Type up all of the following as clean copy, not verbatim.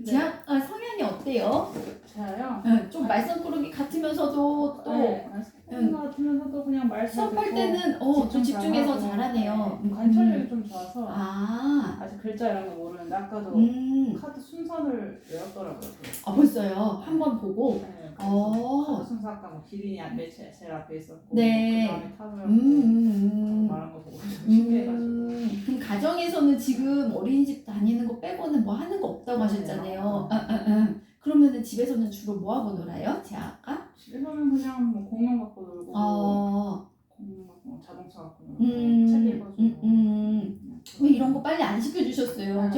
성향이 어때요? 저요? 좀 말썽꾸러기 같으면서도 또 같으면서도 그냥 말 잘 수업할 듣고 때는 좀 집중해서 잘하고, 잘하네요. 관찰력이 좀 좋아서 아, 아직 글자 이런 거 모르는데 아까도 카드 순서를 외웠더라고요. 벌써요. 한번 보고. 네, 그래서 카드 순서 아까 뭐 기린이 제일 앞에 있었고 네. 그 다음에 탑을 말한 거 보고 신기해가지고. 그럼 가정에서는 지금 어린이집 다니는 거 빼고는 뭐 하는 거 없다고 하셨잖아요. 그러면은 집에서는 주로 뭐 하고 놀아요? 제아가? 집에서는 그냥 뭐 공룡 갖고 놀고 공룡 갖고 자동차 갖고 놀고 책 읽어주고 왜 이런 거 빨리 안 시켜주셨어요?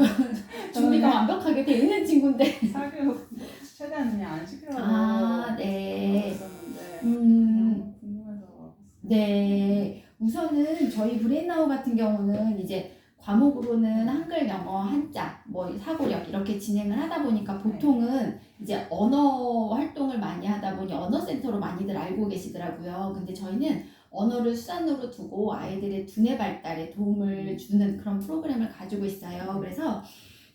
준비가 완벽하게 돼 있는 친구인데. 사교육 최대한 그냥 안 시키려고 네. 했었는데 그냥 궁금해서. 네. 우선은 저희 브레인나우 같은 경우는 이제 과목으로는 한글, 영어, 한자, 뭐 사고력 이렇게 진행을 하다 보니까 보통은 이제 언어 활동을 많이 하다 보니 언어센터로 많이들 알고 계시더라고요. 근데 저희는 언어를 수단으로 두고 아이들의 두뇌 발달에 도움을 주는 그런 프로그램을 가지고 있어요. 그래서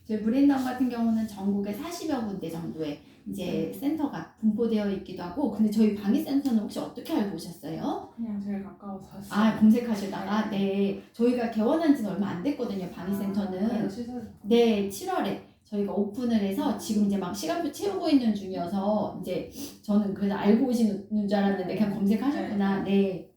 저희 브레인나우 같은 경우는 전국에 40여 군데 정도의 이제 센터가 분포되어 있기도 하고, 근데 저희 방위센터는 혹시 어떻게 알고 오셨어요? 그냥 제일 가까워서 왔어요. 검색하시다가. 네. 저희가 개원한 지는 얼마 안 됐거든요, 방위센터는. 네, 7월에 저희가 오픈을 해서 지금 이제 막 시간표 채우고 있는 중이어서 이제 저는 그래서 알고 오시는 줄 알았는데 그냥 검색하셨구나. 네.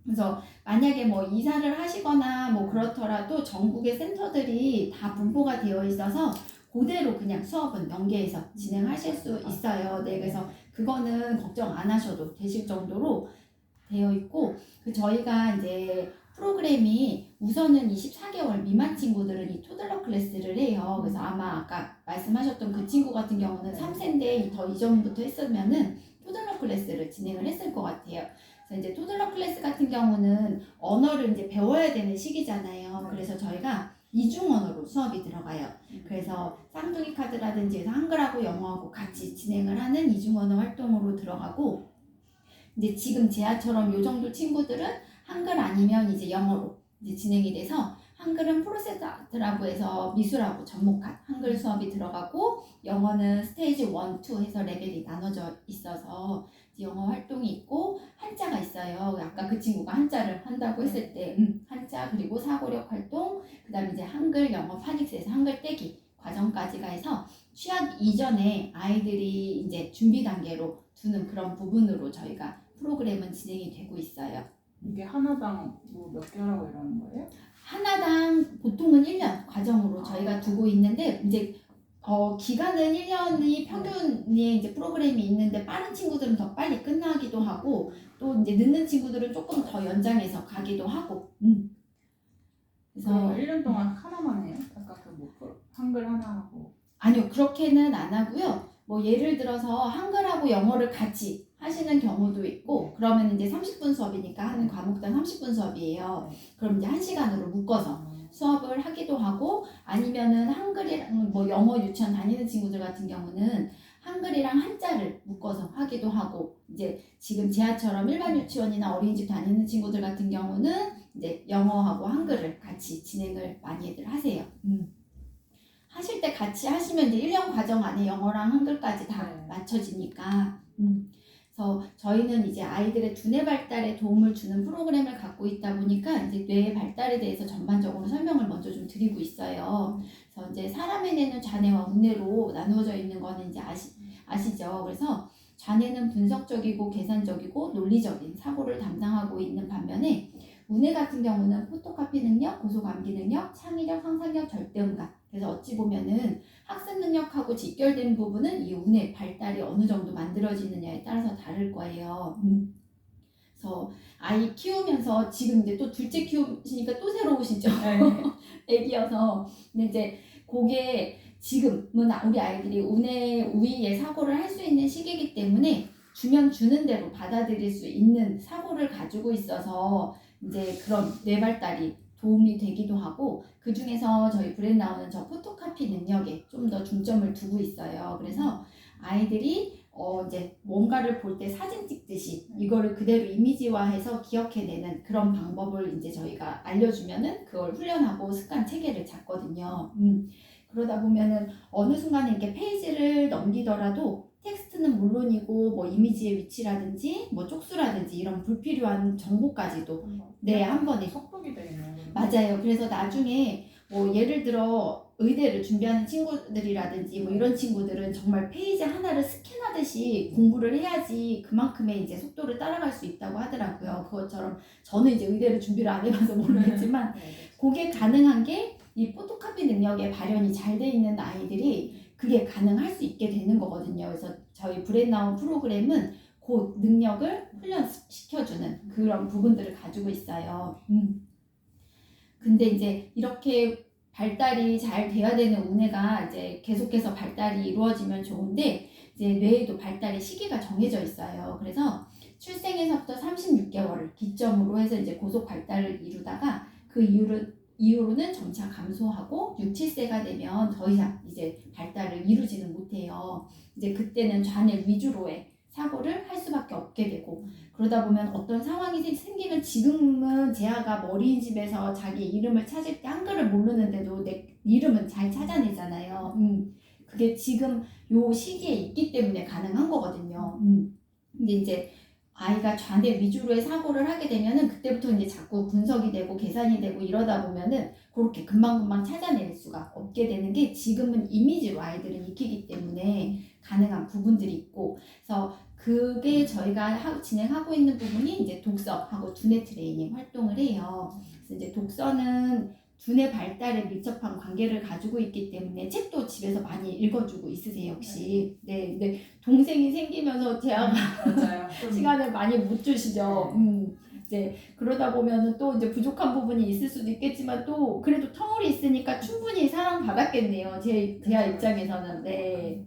그래서 만약에 뭐 이사를 하시거나 뭐 그렇더라도 전국의 센터들이 다 분포가 되어 있어서 그대로 그냥 수업은 연계해서 진행하실 수 있어요. 네, 그래서 그거는 걱정 안 하셔도 되실 정도로 되어 있고, 저희가 이제 프로그램이 우선은 24개월 미만 친구들은 이 토들러 클래스를 해요. 그래서 아마 아까 말씀하셨던 그 친구 같은 경우는 3세인데 더 이전부터 했으면은 토들러 클래스를 진행을 했을 것 같아요. 그래서 이제 토들러 클래스 같은 경우는 언어를 이제 배워야 되는 시기잖아요. 그래서 저희가 이중 언어로 수업이 들어가요. 그래서 쌍둥이 카드라든지 해서 한글하고 영어하고 같이 진행을 하는 이중 언어 활동으로 들어가고, 이제 지금 제아처럼 요 정도 친구들은 한글 아니면 이제 영어로 이제 진행이 돼서, 한글은 프로세스 아트라고 해서 미술하고 접목한 한글 수업이 들어가고, 영어는 스테이지 1, 2 해서 레벨이 나눠져 있어서 영어 활동이 있고, 한자가 있어요. 아까 그 친구가 한자를 한다고 했을 때 한자, 그리고 사고력 활동, 그 다음에 이제 한글, 영어, 파닉스에서 한글 떼기 과정까지가 해서 취학 이전에 아이들이 이제 준비 단계로 두는 그런 부분으로 저희가 프로그램은 진행이 되고 있어요. 이게 하나당 뭐 몇 개라고 이러는 거예요? 하나당 보통은 1년 과정으로 저희가 두고 있는데, 이제 기간은 1년이 평균에 이제 프로그램이 있는데 빠른 친구들은 더 빨리 끝나기도 하고, 또 이제 늦는 친구들은 조금 더 연장해서 가기도 하고. 그래서 1년 동안 하나만 해요? 아까 뭐 한글 하나 하고. 아니요, 그렇게는 안 하고요. 뭐 예를 들어서 한글하고 영어를 같이 하시는 경우도 있고, 그러면 이제 30분 수업이니까 하는 과목당 30분 수업이에요. 그럼 이제 1시간으로 묶어서 수업을 하기도 하고, 아니면은 한글이랑 뭐 영어 유치원 다니는 친구들 같은 경우는 한글이랑 한자를 묶어서 하기도 하고, 이제 지금 제아처럼 일반 유치원이나 어린이집 다니는 친구들 같은 경우는 이제 영어하고 한글을 같이 진행을 많이들 하세요. 하실 때 같이 하시면 이제 1년 과정 안에 영어랑 한글까지 다 맞춰지니까. 그래서 저희는 이제 아이들의 두뇌 발달에 도움을 주는 프로그램을 갖고 있다 보니까 이제 뇌의 발달에 대해서 전반적으로 설명을 먼저 좀 드리고 있어요. 그래서 이제 사람의 뇌는 좌뇌와 우뇌로 나누어져 있는 거는 이제 아시죠? 그래서 좌뇌는 분석적이고 계산적이고 논리적인 사고를 담당하고 있는 반면에, 우뇌 같은 경우는 포토카피 능력, 고소감기 능력, 창의력, 상상력, 절대음감. 그래서 어찌 보면은 학습 능력하고 직결된 부분은 이 우뇌 발달이 어느 정도 만들어지느냐에 따라서 다를 거예요. 그래서 아이 키우면서 지금 이제 또 둘째 키우시니까 또 새로우시죠? 애기여서. 근데 이제 그게 지금은 우리 아이들이 우뇌 우위의 사고를 할 수 있는 시기이기 때문에 주면 주는 대로 받아들일 수 있는 사고를 가지고 있어서 이제 그런 뇌 발달이 도움이 되기도 하고, 그 중에서 저희 브레인나우는 저 포토카피 능력에 좀 더 중점을 두고 있어요. 그래서 아이들이 이제 뭔가를 볼 때 사진 찍듯이 이거를 그대로 이미지화해서 기억해내는 그런 방법을 이제 저희가 알려주면은 그걸 훈련하고 습관 체계를 잡거든요. 그러다 보면은 어느 순간에 이렇게 페이지를 넘기더라도 텍스트는 물론이고 뭐 이미지의 위치라든지 뭐 쪽수라든지 이런 불필요한 정보까지도 네, 한 번에 속독이 되겠네요. 맞아요. 그래서 나중에 뭐 예를 들어 의대를 준비하는 친구들이라든지 뭐 이런 친구들은 정말 페이지 하나를 스캔하듯이 공부를 해야지 그만큼의 이제 속도를 따라갈 수 있다고 하더라고요. 그것처럼 저는 이제 의대를 준비를 안 해봐서 모르겠지만 그게 가능한 게 이 포토카피 능력에 발현이 잘 돼 있는 아이들이 그게 가능할 수 있게 되는 거거든요. 그래서 저희 브레인나운 프로그램은 그 능력을 훈련시켜주는 그런 부분들을 가지고 있어요. 근데 이제 이렇게 발달이 잘 돼야 되는 우뇌가 이제 계속해서 발달이 이루어지면 좋은데 이제 뇌에도 발달의 시기가 정해져 있어요. 그래서 출생에서부터 36개월을 기점으로 해서 이제 고속 발달을 이루다가 그 이후로는 점차 감소하고 6, 7세가 되면 더 이상 이제 발달을 이루지는 못해요. 이제 그때는 좌뇌 위주로의 사고를 할 수밖에 없게 되고 그러다 보면 어떤 상황이 생기면 지금은 재아가 어린 집에서 자기 이름을 찾을 때 한글을 모르는데도 내 이름은 잘 찾아내잖아요. 그게 지금 요 시기에 있기 때문에 가능한 거거든요. 근데 이제 아이가 좌뇌 위주로의 사고를 하게 되면은 그때부터 이제 자꾸 분석이 되고 계산이 되고 이러다 보면은 그렇게 금방금방 찾아낼 수가 없게 되는 게 지금은 이미지로 아이들은 익히기 때문에 가능한 부분들이 있고 그래서 그게 저희가 진행하고 있는 부분이 이제 독서하고 두뇌 트레이닝 활동을 해요. 그래서 이제 독서는 두뇌 발달에 밀접한 관계를 가지고 있기 때문에 책도 집에서 많이 읽어주고 있으세요 혹시? 네, 근데 동생이 생기면서 제가 맞아요. 시간을 많이 못 주시죠. 이제 그러다 보면은 또 이제 부족한 부분이 있을 수도 있겠지만 또 그래도 터울이 있으니까 충분히 사랑받았겠네요. 제아 입장에서는. 네.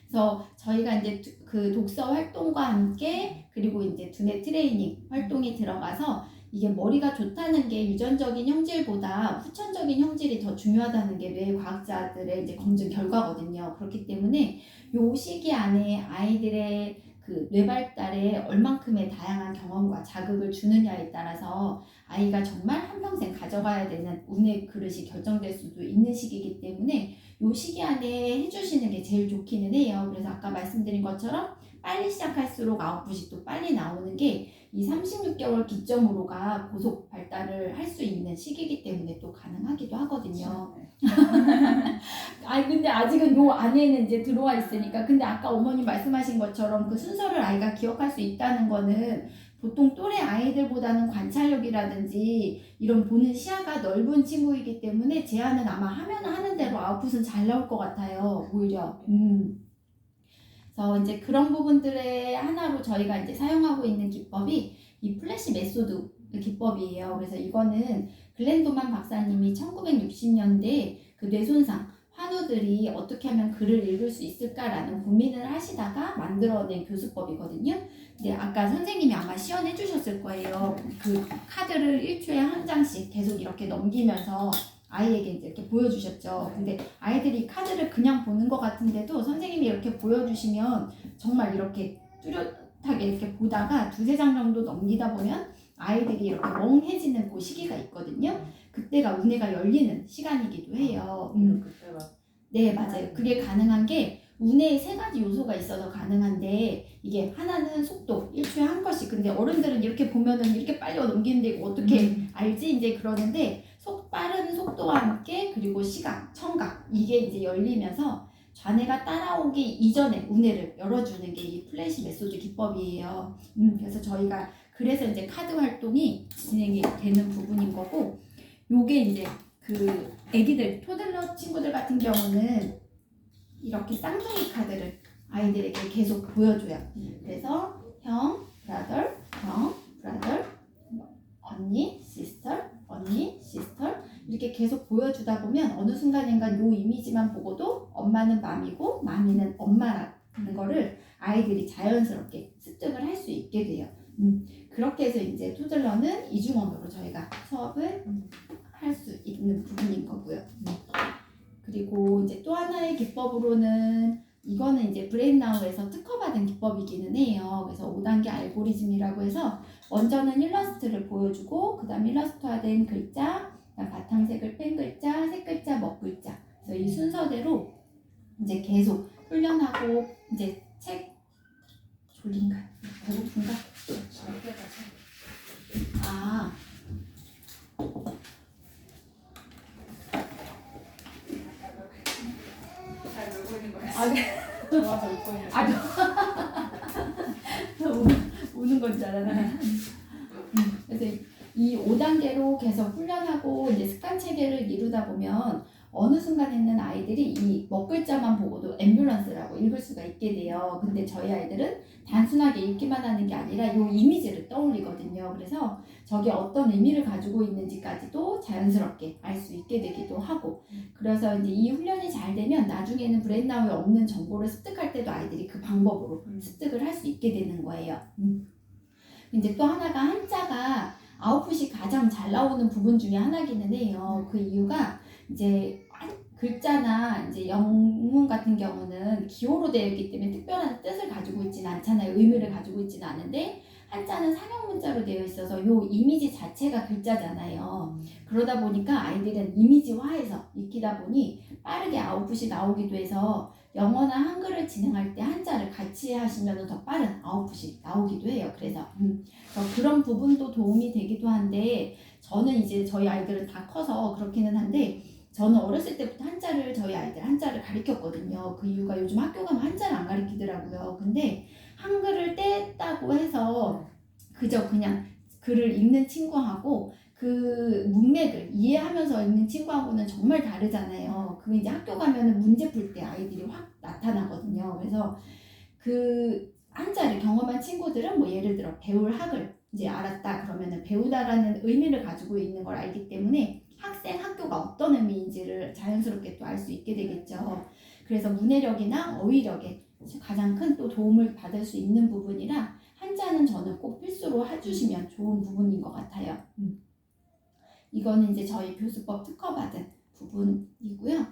그래서 저희가 이제 그 독서 활동과 함께 그리고 이제 두뇌 트레이닝 활동이 들어가서 이게 머리가 좋다는 게 유전적인 형질보다 후천적인 형질이 더 중요하다는 게 뇌 과학자들의 이제 검증 결과거든요. 그렇기 때문에 요 시기 안에 아이들의 그 뇌 발달에 얼만큼의 다양한 경험과 자극을 주느냐에 따라서 아이가 정말 한평생 가져가야 되는 운의 그릇이 결정될 수도 있는 시기이기 때문에 요 시기 안에 해주시는 게 제일 좋기는 해요. 그래서 아까 말씀드린 것처럼 빨리 시작할수록 아웃풋이 또 빨리 나오는 게 이 36개월 기점으로가 고속 발달을 할 수 있는 시기이기 때문에 또 가능하기도 하거든요. 아니 근데 아직은 요 안에는 이제 들어와 있으니까 근데 아까 어머니 말씀하신 것처럼 그 순서를 아이가 기억할 수 있다는 거는 보통 또래 아이들보다는 관찰력이라든지 이런 보는 시야가 넓은 친구이기 때문에 제아는 아마 하면 하는 대로 아웃풋은 잘 나올 것 같아요. 오히려. 그래서 이제 그런 부분들의 하나로 저희가 이제 사용하고 있는 기법이 이 플래시 메소드 기법이에요. 그래서 이거는 글렌도만 박사님이 1960년대 그 뇌손상 환우들이 어떻게 하면 글을 읽을 수 있을까라는 고민을 하시다가 만들어낸 교수법이거든요. 근데 아까 선생님이 아마 시연해 주셨을 거예요. 그 카드를 1초에 한 장씩 계속 이렇게 넘기면서 아이에게 이제 이렇게 보여주셨죠. 근데 아이들이 카드를 그냥 보는 것 같은데도 선생님이 이렇게 보여주시면 정말 이렇게 뚜렷하게 이렇게 보다가 2-3장 정도 넘기다 보면 아이들이 이렇게 멍해지는 그 시기가 있거든요. 그때가 우뇌가 열리는 시간이기도 해요. 네, 맞아요. 그게 가능한 게 우뇌에 3가지 요소가 있어서 가능한데 이게 하나는 속도, 1초에 한 컷씩. 근데 어른들은 이렇게 보면은 이렇게 빨리 넘기는데 이거 어떻게 알지? 이제 그러는데 빠른 속도와 함께 그리고 시각, 청각 이게 이제 열리면서 좌뇌가 따라오기 이전에 우뇌를 열어주는 게 이 플래시 메소드 기법이에요. 그래서 저희가 그래서 이제 카드 활동이 진행이 되는 부분인 거고 요게 이제 그 애기들 토들러 친구들 같은 경우는 이렇게 쌍둥이 카드를 아이들에게 계속 보여줘요. 그래서 형, 브라더, 형, 브라더, 언니, 시스터, 언니, 시스터 이렇게 계속 보여주다 보면 어느 순간인가 요 이미지만 보고도 엄마는 맘이고 맘이는 엄마라는 거를 아이들이 자연스럽게 습득을 할 수 있게 돼요. 그렇게 해서 이제 토들러는 이중언어로 저희가 수업을 할 수 있는 부분인 거고요. 그리고 이제 또 하나의 기법으로는 이거는 이제 브레인나우에서 특허받은 기법이기는 해요. 그래서 5단계 알고리즘이라고 해서 먼저는 일러스트를 보여주고 그 다음 일러스트화된 글자, 바탕색을 뺀 글자, 색 글자, 먹 글자 그래서 이 순서대로 이제 계속 훈련하고 이제 책 졸린가? 배고픈가? 아, 잘 놀고 있는 거야. 아, 좋아서 웃고 있는 거야. 우는 건 줄 알았네. 그래서 이 5단계로 계속 훈련하고 이제 습관 체계를 이루다 보면 어느 순간에는 아이들이 이 먹글자만 보고도 앰뷸런스라고 읽을 수가 있게 돼요. 근데 저희 아이들은 단순하게 읽기만 하는 게 아니라 이 이미지를 떠올리거든요. 그래서 저게 어떤 의미를 가지고 있는지까지도 자연스럽게 알 수 있게 되기도 하고, 그래서 이제 이 훈련이 잘 되면 나중에는 브레인나우에 없는 정보를 습득할 때도 아이들이 그 방법으로 습득을 할 수 있게 되는 거예요. 이제 또 하나가 한자가 아웃풋이 가장 잘 나오는 부분 중에 하나기는 해요. 그 이유가 이제 글자나 이제 영문 같은 경우는 기호로 되어 있기 때문에 특별한 뜻을 가지고 있지는 않잖아요. 의미를 가지고 있지는 않은데 한자는 상형 문자로 되어 있어서 요 이미지 자체가 글자잖아요. 그러다 보니까 아이들은 이미지화해서 익히다 보니 빠르게 아웃풋이 나오기도 해서 영어나 한글을 진행할 때 한자를 같이 하시면 더 빠른 아웃풋이 나오기도 해요. 그래서 그런 부분도 도움이 되기도 한데, 저는 이제 저희 아이들은 다 커서 그렇기는 한데 저는 어렸을 때부터 저희 아이들 한자를 가르쳤거든요. 그 이유가 요즘 학교 가면 한자를 안 가르치더라고요. 근데 한글을 뗐다고 해서 그저 그냥 글을 읽는 친구하고 그 문맥을 이해하면서 읽는 친구하고는 정말 다르잖아요. 그 이제 학교 가면은 문제 풀 때 아이들이 확 나타나거든요. 그래서 그 한자를 경험한 친구들은 뭐 예를 들어 배울 학을 이제 알았다 그러면은 배우다라는 의미를 가지고 있는 걸 알기 때문에 학교가 어떤 의미인지를 자연스럽게 또 알 수 있게 되겠죠. 그래서 문해력이나 어휘력에 가장 큰 또 도움을 받을 수 있는 부분이라 한자는 저는 꼭 필수로 해주시면 좋은 부분인 것 같아요. 이거는 이제 저희 교수법 특허받은 부분이고요.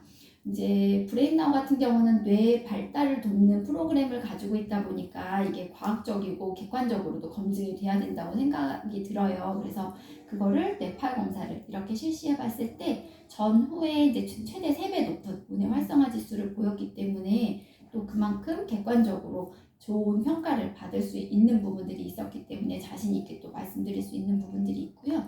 이제 브레인나우 같은 경우는 뇌 발달을 돕는 프로그램을 가지고 있다 보니까 이게 과학적이고 객관적으로도 검증이 돼야 된다고 생각이 들어요. 그래서 그거를 뇌파 검사를 이렇게 실시해 봤을 때 전후에 이제 최대 3배 높은 문해 활성화 지수를 보였기 때문에 또 그만큼 객관적으로 좋은 평가를 받을 수 있는 부분들이 있었기 때문에 자신 있게 또 말씀드릴 수 있는 부분들이 있고요.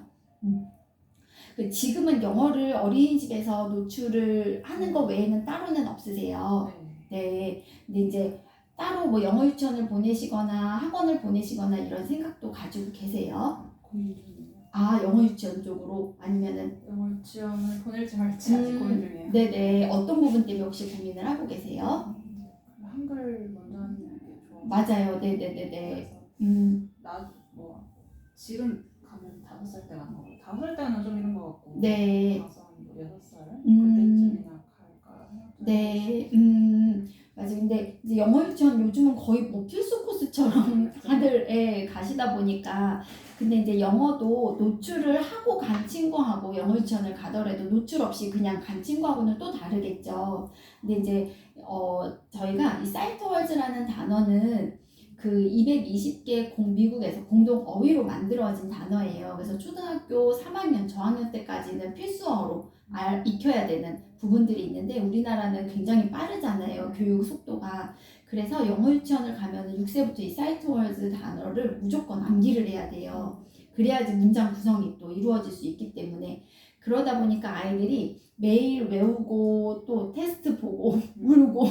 지금은 영어를 어린이집에서 노출을 하는 거 외에는 따로는 없으세요. 네. 근데 이제 따로 뭐 영어 유치원을 보내시거나 학원을 보내시거나 이런 생각도 가지고 계세요? 고민 중이에요. 아, 영어 유치원 쪽으로 아니면은 영어 유치원을 보낼지 말지 아직 고민 중이에요. 네네. 어떤 부분 때문에 혹시 고민을 하고 계세요? 한글 먼저 하는 게 좋아. 맞아요. 네네네네. 뭐 지금 가면 5살 때 가는 거. 5살 때는 좀 이런 거 같고. 네. 6살 그때쯤이나 갈까. 네. 맞아. 근데 이제 영어 유치원 요즘은 거의 뭐 필수 코스처럼 다들 가시다 보니까, 근데 이제 영어도 노출을 하고 간 친구하고 영어 유치원을 가더라도 노출 없이 그냥 간 친구하고는 또 다르겠죠. 근데 이제 저희가 이 사이트월즈라는 단어는 그 220개 미국에서 공동 어휘로 만들어진 단어예요. 그래서 초등학교 3학년 저학년 때까지는 필수어로 익혀야 되는 부분들이 있는데 우리나라는 굉장히 빠르잖아요. 교육 속도가. 그래서 영어 유치원을 가면 6세부터 이 사이트월즈 단어를 무조건 암기를 해야 돼요. 그래야지 문장 구성이 또 이루어질 수 있기 때문에. 그러다 보니까 아이들이 매일 외우고 또 테스트 보고 울고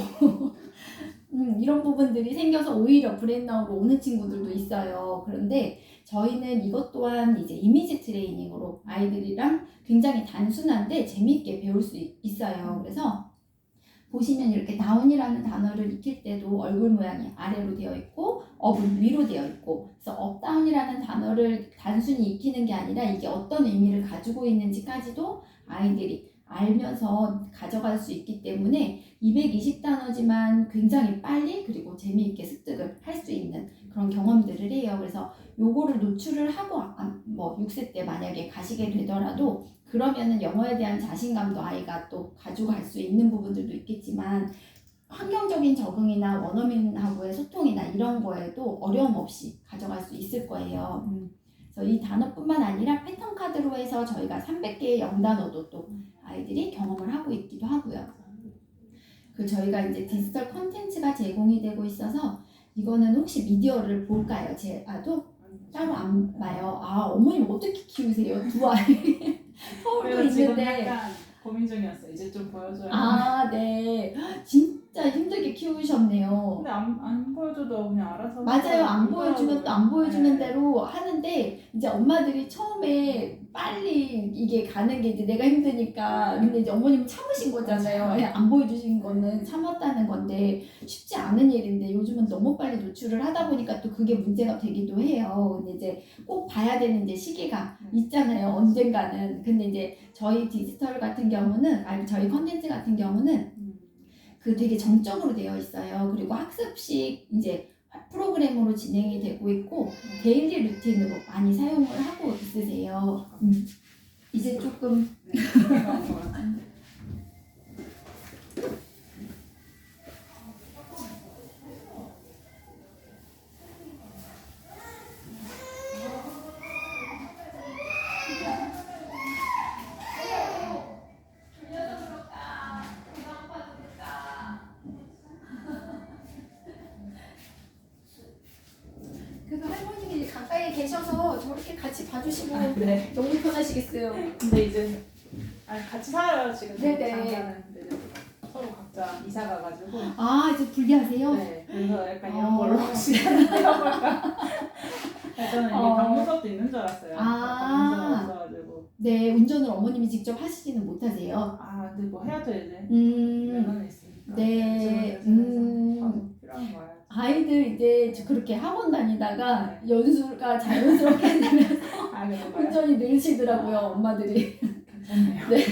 이런 부분들이 생겨서 오히려 브레인나우로 오는 친구들도 있어요. 그런데 저희는 이것 또한 이제 이미지 트레이닝으로 아이들이랑 굉장히 단순한데 재미있게 배울 수 있어요. 그래서 보시면 이렇게 다운이라는 단어를 익힐 때도 얼굴 모양이 아래로 되어 있고 업은 위로 되어 있고, 그래서 업다운이라는 단어를 단순히 익히는 게 아니라 이게 어떤 의미를 가지고 있는지까지도 아이들이 알면서 가져갈 수 있기 때문에 220단어지만 굉장히 빨리 그리고 재미있게 습득을 할 수 있는 그런 경험들을 해요. 그래서 요거를 노출을 하고 뭐 6세 때 만약에 가시게 되더라도 그러면은 영어에 대한 자신감도 아이가 또 가져갈 수 있는 부분들도 있겠지만 환경적인 적응이나 원어민하고의 소통이나 이런 거에도 어려움 없이 가져갈 수 있을 거예요. 그래서 이 단어뿐만 아니라 패턴 카드로 해서 저희가 300개의 영단어도 또 아이들이 경험을 하고 있기도 하고요. 그 저희가 이제 디지털 콘텐츠가 제공이 되고 있어서 이거는 혹시 미디어를 볼까요? 제 아도 따로 안 봐요. 아, 어머님 어떻게 키우세요? 두 아이. 서울도 그래서 지금 있는데. 약간 고민 중이었어요. 이제 좀 보여줘야 아, 네. 진짜 힘들게 키우셨네요. 근데 안 보여줘도 그냥 알아서 맞아요. 안 하더라고요. 보여주면 또 안 보여주는 네. 대로 하는데 이제 엄마들이 처음에 빨리 이게 가는 게 이제 내가 힘드니까 근데 이제 어머님은 참으신 거잖아요. 맞아요. 그냥 안 보여주신 거는 참았다는 건데 쉽지 않은 일인데 요즘은 너무 빨리 노출을 하다 보니까 또 그게 문제가 되기도 해요. 근데 이제 꼭 봐야 되는 이제 시기가 있잖아요. 언젠가는. 근데 이제 저희 디지털 같은 경우는 아니 저희 컨텐츠 같은 경우는 그 되게 정적으로 되어 있어요. 그리고 학습식 이제 프로그램으로 진행이 되고 있고 데일리 루틴으로 많이 사용을 하고 있으세요. 이제 조금 네. 그래서 할머님이 가까이 계셔서 저렇게 같이 봐주시고 네. 너무 편하시겠어요. 근데 이제 같이 살아요 지금. 네네. 잠깐은. 근데 이제 서로 각자 이사 가가지고. 아 이제 분리하세요? 네. 그래서 약간 이런 걸로 시간을 때워볼까. 저는 이게 방문 수업도 있는 줄 알았어요. 방문 수업 없어가지고. 네, 운전을 어머님이 직접 하시지는 못하세요. 근데 뭐 해야죠 이제. 음. 면허는 있으니까. 네. 가서 필요한 거야. 아이들 이제 그렇게 학원 다니다가 연수가 자연스럽게 되면서 그런가요? 운전이 늘시더라고요, 엄마들이. 괜찮네요. 네.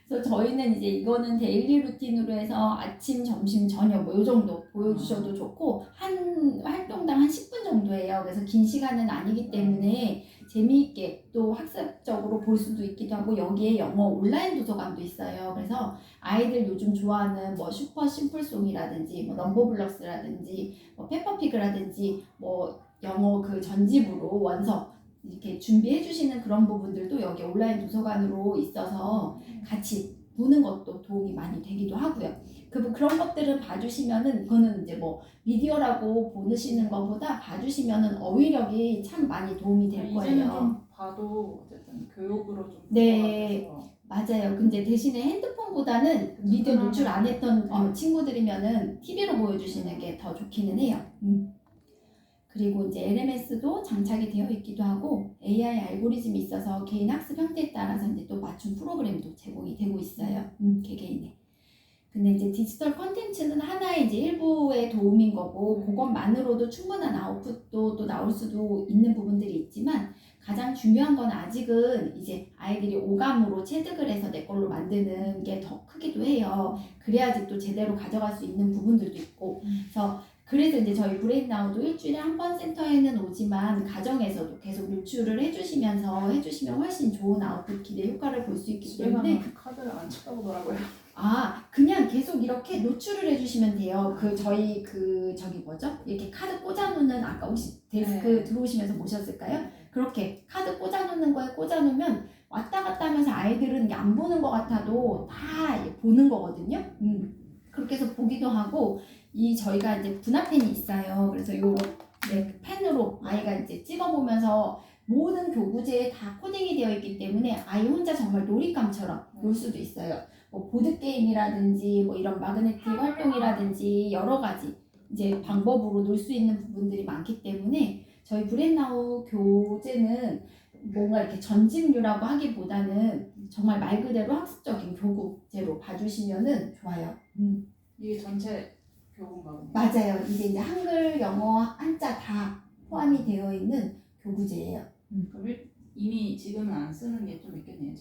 그래서 저희는 이제 이거는 데일리 루틴으로 해서 아침, 점심, 저녁 뭐 요 정도 보여주셔도 좋고 한 활동당 한 10분 정도예요. 그래서 긴 시간은 아니기 때문에 재미있게 또 학습적으로 볼 수도 있기도 하고 여기에 영어 온라인 도서관도 있어요. 그래서 아이들 요즘 좋아하는 뭐 슈퍼 심플송이라든지 뭐 넘버블럭스라든지 뭐 페퍼피그라든지 뭐 영어 그 전집으로 원서 이렇게 준비해 주시는 그런 부분들도 여기 온라인 도서관으로 있어서 같이 보는 것도 도움이 많이 되기도 하고요. 그런 것들은 봐주시면은 이거는 이제 뭐 미디어라고 보시는 것보다 봐주시면은 어휘력이 참 많이 도움이 될 거예요. 이제는 좀 봐도 어쨌든 교육으로 좀 네. 것 같아서. 맞아요. 근데 대신에 핸드폰보다는 미디어 노출 안 했던 친구들이면은 TV로 보여주시는 게 더 좋기는 해요. 그리고 이제 LMS도 장착이 되어 있기도 하고 AI 알고리즘이 있어서 개인 학습 형태에 따라서 이제 또 맞춤 프로그램도 제공이 되고 있어요. 개개인의. 근데 이제 디지털 컨텐츠는 하나의 이제 일부의 도움인 거고 그것만으로도 충분한 아웃풋도 또 나올 수도 있는 부분들이 있지만 가장 중요한 건 아직은 이제 아이들이 오감으로 체득을 해서 내 걸로 만드는 게 더 크기도 해요. 그래야지 또 제대로 가져갈 수 있는 부분들도 있고 그래서 이제 저희 브레인나우도 일주일에 한 번 센터에는 오지만 가정에서도 계속 노출을 해주시면 훨씬 좋은 아웃풋 기대 효과를 볼 수 있기 때문에 카드를 안 쳐다보더라고요. 그냥 계속 이렇게 노출을 해주시면 돼요. 저희 저기 뭐죠? 이렇게 카드 꽂아놓는 아까 혹시 데스크 들어오시면서 보셨을까요? 그렇게 카드 꽂아놓는 거에 꽂아놓으면 왔다 갔다 하면서 아이들은 이게 안 보는 것 같아도 다 보는 거거든요. 그렇게 해서 보기도 하고 저희가 이제 분화펜이 있어요. 그래서 요 펜으로 아이가 이제 찍어보면서 모든 교구제에 다 코딩이 되어 있기 때문에 아이 혼자 정말 놀잇감처럼 놀 수도 있어요. 뭐 보드게임이라든지 뭐 이런 마그네틱 활동이라든지 여러 가지 이제 방법으로 놀 수 있는 부분들이 많기 때문에 저희 브레인나우 교재는 뭔가 이렇게 전집류라고 하기보다는 정말 말 그대로 학습적인 교구제로 봐주시면은 좋아요. 이게 전체 교구인가 보네요. 맞아요. 이게 이제 한글, 영어, 한자 다 포함이 되어 있는 교구제예요. 그럼 이미 지금은 안 쓰는 게 좀 있겠네요,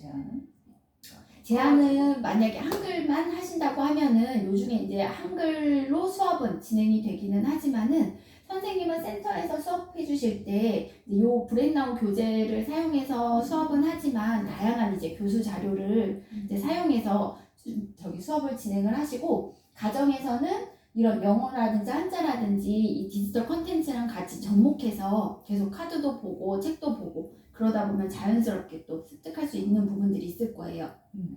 제안은 만약에 한글만 하신다고 하면은 요즘에 이제 한글로 수업은 진행이 되기는 하지만은 선생님은 센터에서 수업해 주실 때 요 브레인나우 교재를 사용해서 수업은 하지만 다양한 이제 교수 자료를 이제 사용해서 수업을 진행을 하시고 가정에서는 이런 영어라든지 한자라든지 이 디지털 컨텐츠랑 같이 접목해서 계속 카드도 보고 책도 보고 그러다 보면 자연스럽게 또 습득할 수 있는 부분들이 있을 거예요.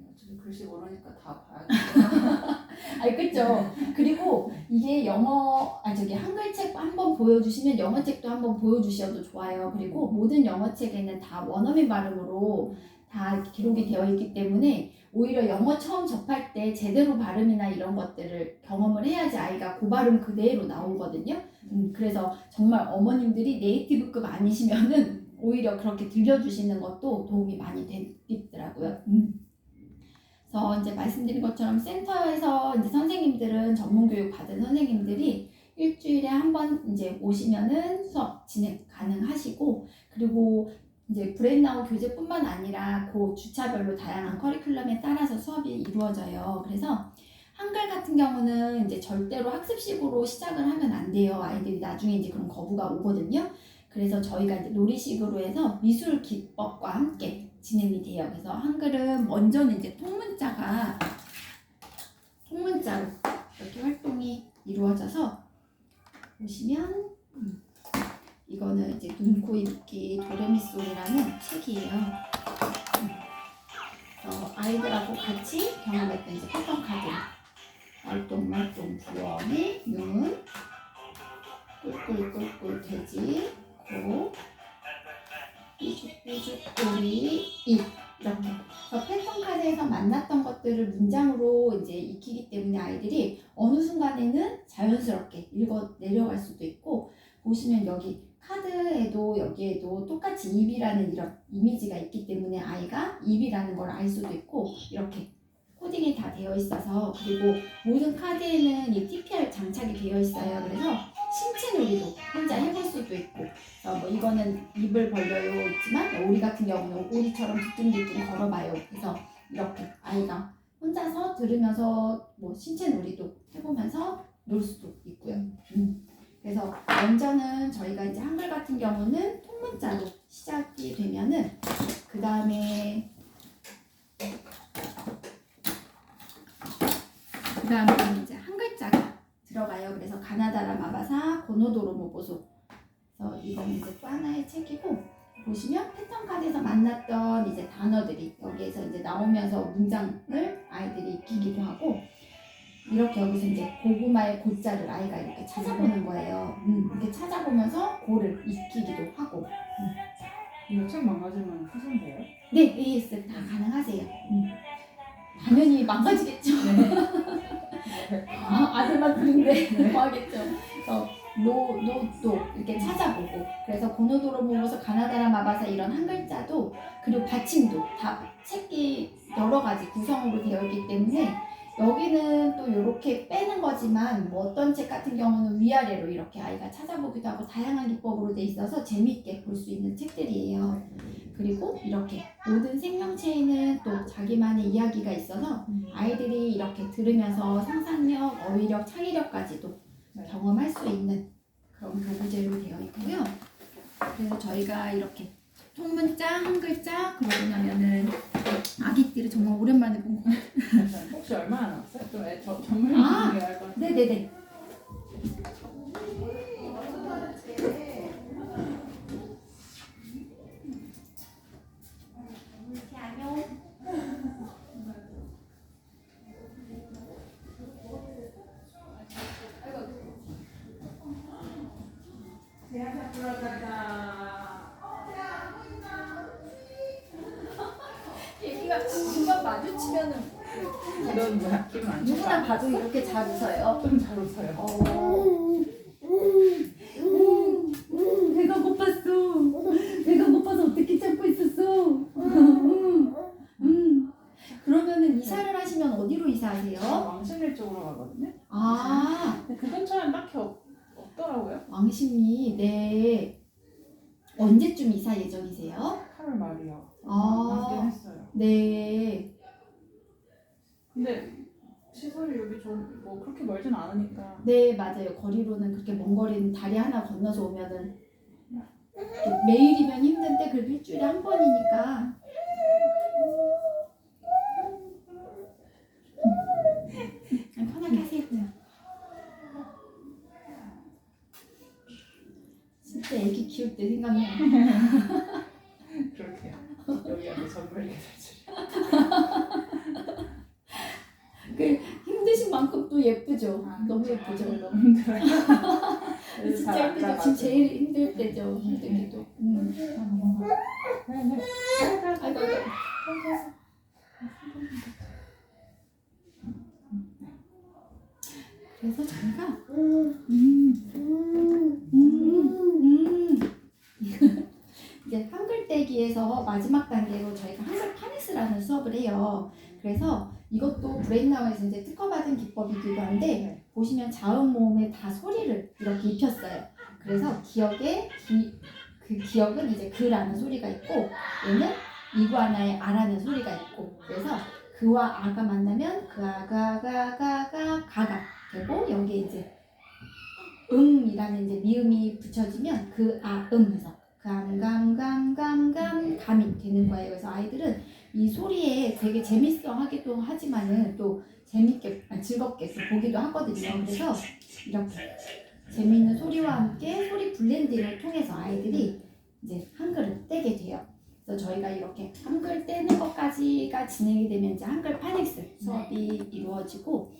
어차피 글씨 모르니까 다 봐야겠다. 아니 그쵸. 그리고 이게 한글책 한번 보여주시면 영어책도 한번 보여주셔도 좋아요. 그리고 모든 영어책에는 다 원어민 발음으로 다 기록이 되어 있기 때문에 오히려 영어 처음 접할 때 제대로 발음이나 이런 것들을 경험을 해야지 아이가 그 발음 그대로 나오거든요. 그래서 정말 어머님들이 네이티브급 아니시면은 오히려 그렇게 들려주시는 것도 도움이 많이 되더라고요. 그래서 이제 말씀드린 것처럼 센터에서 이제 선생님들은 전문 교육 받은 선생님들이 일주일에 한 번 이제 오시면은 수업 진행 가능하시고, 그리고 이제 브레인나우 교재뿐만 아니라 그 주차별로 다양한 커리큘럼에 따라서 수업이 이루어져요. 그래서 한글 같은 경우는 이제 절대로 학습식으로 시작을 하면 안 돼요. 아이들이 나중에 이제 그런 거부가 오거든요. 그래서 저희가 이제 놀이식으로 해서 미술 기법과 함께 진행이 돼요. 그래서 한글은 먼저는 이제 통문자로 이렇게 활동이 이루어져서 보시면 이거는 이제 눈, 코, 입, 귀, 도레미솔이라는 책이에요. 아이들하고 같이 경험했던 이제 패턴 카드, 말똥, 부엉이, 눈, 꿀꿀꿀꿀 돼지, 코, 삐죽삐죽 꼬리, 입, 이렇게. 그래서 패턴 카드에서 만났던 것들을 문장으로 이제 익히기 때문에 아이들이 어느 순간에는 자연스럽게 읽어 내려갈 수도 있고, 보시면 여기 카드에도 여기에도 똑같이 입이라는 이런 이미지가 있기 때문에 아이가 입이라는 걸 알 수도 있고, 이렇게 코딩이 다 되어 있어서, 그리고 모든 카드에는 이 TPR 장착이 되어 있어요. 그래서 신체 놀이도 혼자 해볼 수도 있고, 뭐 이거는 입을 벌려요 있지만 오리 같은 경우는 오리처럼 뒤뚱뒤뚱 걸어봐요. 그래서 이렇게 아이가 혼자서 들으면서 뭐 신체 놀이도 해보면서 놀 수도 있고요. 그래서 먼저는 저희가 이제 한글 같은 경우는 통문자로 시작이 되면은 그 다음에 이제 한 글자가 들어가요. 그래서 가나다라 마바사 고노도로 모보소. 그래서 이건 이제 또 하나의 책이고, 보시면 패턴 카드에서 만났던 이제 단어들이 여기에서 이제 나오면서 문장을 아이들이 익히기도 하고, 이렇게 여기서 이제 고구마의 고자를 아이가 이렇게 찾아보는 거예요. 이렇게 찾아보면서 고를 익히기도 하고. 이거 책 망가지면 후순돼요? 네, AS 다 가능하세요. 당연히 망가지겠죠. 아들만 그린데 뭐 하겠죠. 그래서 노도 이렇게 찾아보고, 그래서 고노도로 보면서 가나다라 마바사 이런 한 글자도, 그리고 받침도 다 책이 여러 가지 구성으로 되어 있기 때문에 여기는 또 이렇게 빼는 거지만, 뭐 어떤 책 같은 경우는 위아래로 이렇게 아이가 찾아보기도 하고 다양한 기법으로 돼 있어서 재밌게 볼 수 있는 책들이에요. 그리고 이렇게 모든 생명체에는 또 자기만의 이야기가 있어서 아이들이 이렇게 들으면서 상상력, 어휘력, 창의력까지도 경험할 수 있는 그런 교구제로 되어 있고요. 그래서 저희가 이렇게 통문자, 한 글자, 그러고 나면은 아기띠를 정말 오랜만에 본 것 같아요. 혹시 얼마나 나왔어요? 좀 전문적인 게 알고. 네네네. 얘기가 중간 마주치면은 이건 뭐야? 기분 안 좋아? 누구나 봐도 이렇게 잘 웃어요. 좀 잘 웃어요. 배가 고팠어. 배가 고파서 어떻게 참고 있었어? 그러면은 이사를 하시면 어디로 이사하세요? 왕십리 쪽으로 가거든요. 근데 그 근처엔 딱히 없더라고요. 왕십리, 네. 언제쯤 이사 예정이세요? 8월 말이요. 아, 남긴 했어요. 네. 근데 시설이 여기 좀 뭐 그렇게 멀진 않으니까. 네, 맞아요. 거리로는 그렇게 먼 거리는 다리 하나 건너서 오면은 매일이면 힘든데 그래도 일주일에 한 번이니까. 편하게 하세요. 진짜 애기 키울 때 생각나요. 예쁘죠? 너무 예쁘죠? 오늘 너무 힘들어요. 그래서 진짜 잘 힘들죠. 앉아가지고. 지금 제일 힘들 때죠. 힘들기도. 아이고, 아이고. 그래서 저희가 이제 한글 떼기에서 마지막 단계로 저희가 한글 파닉스라는 수업을 해요. 그래서 이것도 브레인나우에서 이제 특허받은 기법이기도 한데 보시면 자음 모음에 다 소리를 이렇게 입혔어요. 그래서 그 기억은 이제 그라는 소리가 있고 얘는 이구아나의 아라는 소리가 있고 그래서 그와 아가 만나면 가가 되고 여기에 이제 음이라는 이제 미음이 붙여지면 해서 감이 되는 거예요. 그래서 아이들은 이 소리에 되게 재밌어 하기도 하지만은 또 재밌게 즐겁게 또 보기도 하거든요. 그래서 이렇게 재밌는 소리와 함께 소리 블렌딩을 통해서 아이들이 이제 한글을 떼게 돼요. 그래서 저희가 이렇게 한글 떼는 것까지가 진행이 되면 이제 한글 파닉스 수업이 이루어지고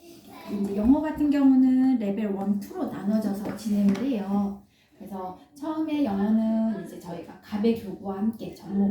이제 영어 같은 경우는 레벨 1, 2로 나눠져서 진행을 해요. 그래서 처음에 영어는 이제 저희가 가배 교구와 함께 전공